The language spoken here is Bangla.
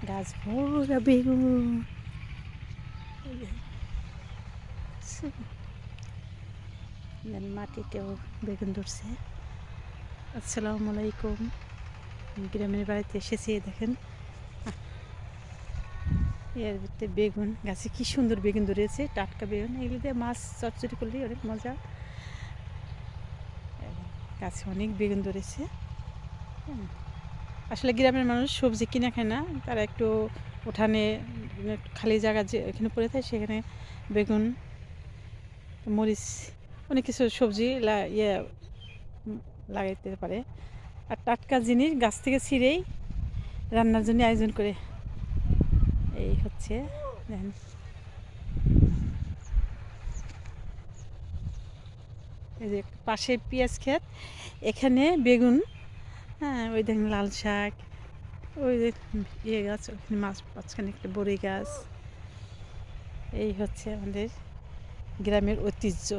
গাছ ভরা বেগুন। মাটিতেও বেগুন ধরছে। আসসালামু আলাইকুম। গ্রামের বাড়িতে এসেছি, দেখেন এর ভিতরে বেগুন গাছে কি সুন্দর বেগুন ধরেছে, টাটকা বেগুন। এগুলো দিয়ে মাছ চচ্চড়ি করলে অনেক মজা। গাছে অনেক বেগুন ধরেছে। আসলে গ্রামের মানুষ সবজি কিনে খায় না, তারা একটু উঠানে খালি জায়গা যে এখানে পড়ে থাকে সেখানে বেগুন, মরিচ, অনেক কিছু সবজি লাগাইতে পারে। আর টাটকা জিনিস গাছ থেকে ছিঁড়েই রান্নার জন্য আয়োজন করে। এই হচ্ছে দেখেন, এই যে পাশে পেঁয়াজ ক্ষেত, এখানে বেগুন। হ্যাঁ, ওই দেখেন লাল শাক, ওই যে গাছ, ওখানে মাঝখানে একটা বড়ি গাছ। এই হচ্ছে আমাদের গ্রামের ঐতিহ্য।